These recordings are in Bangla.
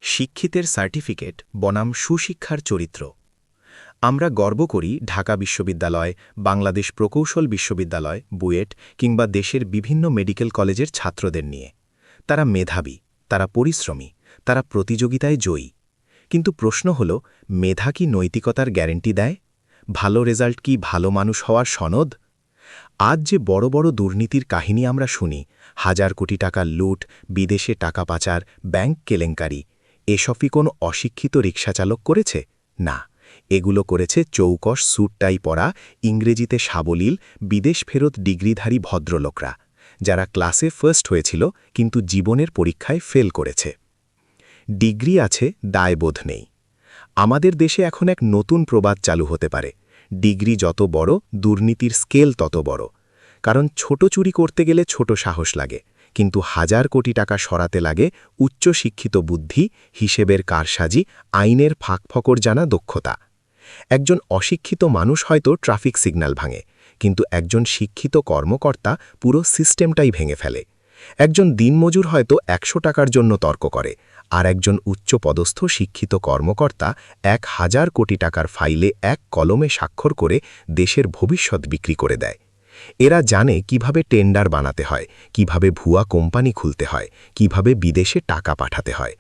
শিক্ষিতের সার্টিফিকেট বনাম সুশিক্ষার চরিত্র। আমরা গর্ব করি ঢাকা বিশ্ববিদ্যালয়, বাংলাদেশ প্রকৌশল বিশ্ববিদ্যালয়, বুয়েট কিংবা দেশের বিভিন্ন মেডিকেল কলেজের ছাত্রদের নিয়ে। তারা মেধাবী, তারা পরিশ্রমী, তারা প্রতিযোগিতায় জয়ী। কিন্তু প্রশ্ন হল, মেধা কি নৈতিকতার গ্যারেন্টি দেয়? ভালো রেজাল্ট কি ভালো মানুষ হওয়ার সনদ? আজ যে বড় বড় দুর্নীতির কাহিনী আমরা শুনি, হাজার কোটি টাকার লুট, বিদেশে টাকা পাচার, ব্যাংক কেলেঙ্কারি, এসবই কোনো অশিক্ষিত রিকশাচালক করেছে? না, এগুলো করেছে চৌকস স্যুট-টাই পরা, ইংরেজিতে সাবলীল, বিদেশ ফেরত ডিগ্রিধারী ভদ্রলোকরা, যারা ক্লাসে ফার্স্ট হয়েছিল কিন্তু জীবনের পরীক্ষায় ফেল করেছে। ডিগ্রি আছে, দায়বোধ নেই। আমাদের দেশে এখন এক নতুন প্রবাদ চালু হতে পারে, ডিগ্রি যত বড়, দুর্নীতির স্কেল তত বড়। কারণ ছোট চুরি করতে গেলে ছোট সাহস লাগে, কিন্তু হাজার কোটি টাকা সরাতে লাগে উচ্চশিক্ষিত বুদ্ধি, হিসেবের কারসাজি, আইনের ফাঁকফকর জানা দক্ষতা। একজন অশিক্ষিত মানুষ হয়তো ট্রাফিক সিগন্যাল ভাঙে, কিন্তু একজন শিক্ষিত কর্মকর্তা পুরো সিস্টেমটাই ভেঙে ফেলে। একজন দিনমজুর হয়তো ১০০ টাকার জন্য তর্ক করে, আর একজন উচ্চপদস্থ শিক্ষিত কর্মকর্তা ১,০০০ কোটি টাকার ফাইলে এক কলমে স্বাক্ষর করে দেশের ভবিষ্যৎ বিক্রি করে দেয়। এরা জানে কিভাবে টেন্ডার বানাতে হয়, কিভাবে ভুয়া কোম্পানি খুলতে হয়, কিভাবে বিদেশে টাকা পাঠাতে হয়।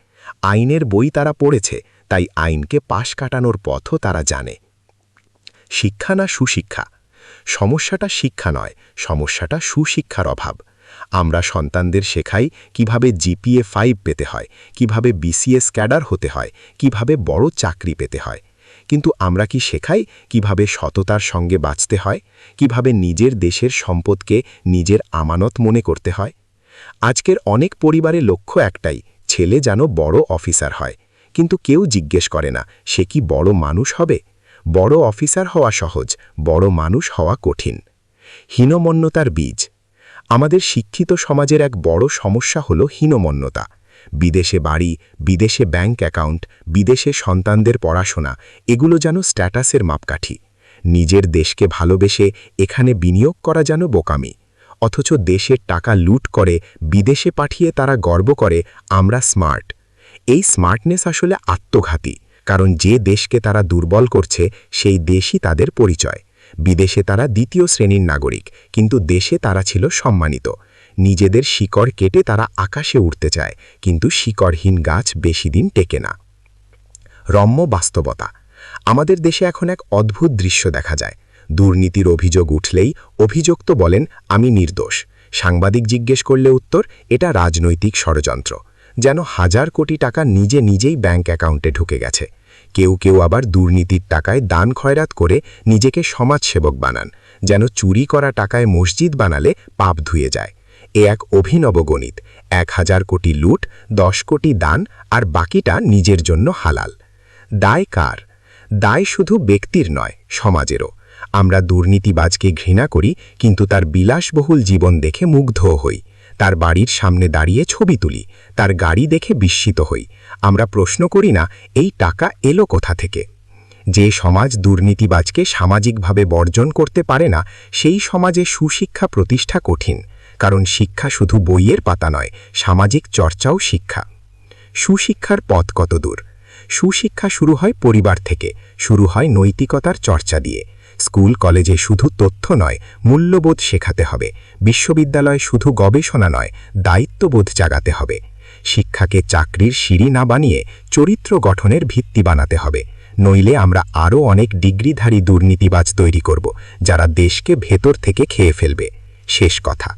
আইনের বই তারা পড়েছে, তাই আইনকে পাশ কাটানোর পথও তারা জানে। শিক্ষা না সুশিক্ষা? সমস্যাটা শিক্ষা নয়, সমস্যাটা সুশিক্ষার অভাব। আমরা সন্তানদের শেখাই কিভাবে জিপিএ 5 পেতে হয়, কিভাবে বিসিএস ক্যাডার হতে হয়, কিভাবে বড় চাকরি পেতে হয়। কিন্তু আমরা কি শেখাই কিভাবে সততার সঙ্গে বাঁচতে হয়, কিভাবে নিজের দেশের সম্পদকে নিজের আমানত মনে করতে হয়? আজকের অনেক পরিবারের লক্ষ্য একটাই, ছেলে যেন বড় অফিসার হয়। কিন্তু কেউ জিজ্ঞেস করে না, সে কি বড় মানুষ হবে? বড় অফিসার হওয়া সহজ, বড় মানুষ হওয়া কঠিন। হীনমন্যতার বীজ। আমাদের শিক্ষিত সমাজের এক বড় সমস্যা হল হীনমন্যতা। বিদেশে বাড়ি, বিদেশে ব্যাংক অ্যাকাউন্ট, বিদেশে সন্তানদের পড়াশোনা, এগুলো যেন স্ট্যাটাসের মাপকাঠি। নিজের দেশকে ভালোবেসে এখানে বিনিয়োগ করা যেন বোকামি। অথচ দেশের টাকা লুট করে বিদেশে পাঠিয়ে তারা গর্ব করে, আমরা স্মার্ট। এই স্মার্টনেস আসলে আত্মঘাতী, কারণ যে দেশকে তারা দুর্বল করছে সেই দেশই তাদের পরিচয়। বিদেশে তারা দ্বিতীয় শ্রেণীর নাগরিক, কিন্তু দেশে তারা ছিল সম্মানিত। নিজেদের শিকড় কেটে তারা আকাশে উঠতে চায়, কিন্তু শিকড়হীন গাছ বেশি দিন টেকে না। রম্য বাস্তবতা। আমাদের দেশে এখন এক অদ্ভুত দৃশ্য দেখা যায়। দুর্নীতির অভিযোগ উঠলেই অভিযুক্ত বলেন, আমি নির্দোষ। সাংবাদিক জিজ্ঞেস করলে উত্তর, এটা রাজনৈতিক ষড়যন্ত্র। যেন হাজার কোটি টাকা নিজেই ব্যাংক অ্যাকাউন্টে ঢুকে গেছে। কেউ কেউ আবার দুর্নীতির টাকায় দান খয়রাত করে নিজেকে সমাজসেবক বানান, যেন চুরি করা টাকায় মসজিদ বানালে পাপ ধুয়ে যায়। এ এক অভিনব গণিত, ১,০০০ কোটি লুট, ১০ কোটি দান, আর বাকিটা নিজের জন্য হালাল। দায় কার? দায় শুধু ব্যক্তির নয়, সমাজেরও। আমরা দুর্নীতিবাজকে ঘৃণা করি, কিন্তু তার বিলাসবহুল জীবন দেখে মুগ্ধ হই। তার বাড়ির সামনে দাঁড়িয়ে ছবি তুলি, তার গাড়ি দেখে বিস্মিত হই। আমরা প্রশ্ন করি না, এই টাকা এলো কোথা থেকে? যে সমাজ দুর্নীতিবাজকে সামাজিকভাবে বর্জন করতে পারে না, সেই সমাজে সুশিক্ষা প্রতিষ্ঠা কঠিন। কারণ শিক্ষা শুধু বইয়ের পাতা নয়, সামাজিক চর্চাও শিক্ষা। সুশিক্ষার পথ কত দূর? সুশিক্ষা শুরু হয় পরিবার থেকে, শুরু হয় নৈতিকতার চর্চা দিয়ে। স্কুল কলেজে শুধু তথ্য নয়, মূল্যবোধ শেখাতে হবে। বিশ্ববিদ্যালয়ে শুধু গবেষণা নয়, দায়িত্ববোধ জাগাতে হবে। শিক্ষাকে চাকরির সিঁড়ি না বানিয়ে চরিত্র গঠনের ভিত্তি বানাতে হবে। নইলে আমরা আরও অনেক ডিগ্রিধারী দুর্নীতিবাজ তৈরি করব, যারা দেশকে ভেতর থেকে খেয়ে ফেলবে। শেষ কথা,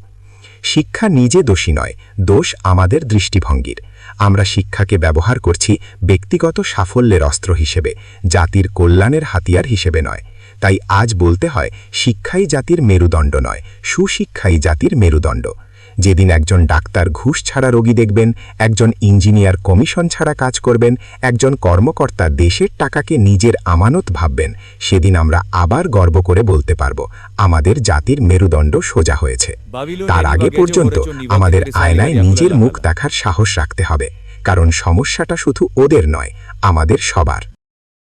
শিক্ষা নিজে দোষী নয়, দোষ আমাদের দৃষ্টিভঙ্গির। আমরা শিক্ষাকে ব্যবহার করছি ব্যক্তিগত সাফল্যের অস্ত্র হিসেবে, জাতির কল্যাণের হাতিয়ার হিসেবে নয়। তাই আজ বলতে হয়, শিক্ষাই জাতির মেরুদণ্ড নয়, সুশিক্ষাই জাতির মেরুদণ্ড। যেদিন একজন ডাক্তার ঘুষ ছাড়া রোগী দেখবেন, একজন ইঞ্জিনিয়ার কমিশন ছাড়া কাজ করবেন, একজন কর্মকর্তা দেশের টাকাকে নিজের আমানত ভাববেন, সেদিন আমরা আবার গর্ব করে বলতে পারব, আমাদের জাতির মেরুদণ্ড সোজা হয়েছে। তার আগে পর্যন্ত আমাদের আয়নায় নিজের মুখ দেখার সাহস রাখতে হবে, কারণ সমস্যাটা শুধু ওদের নয়, আমাদের সবার।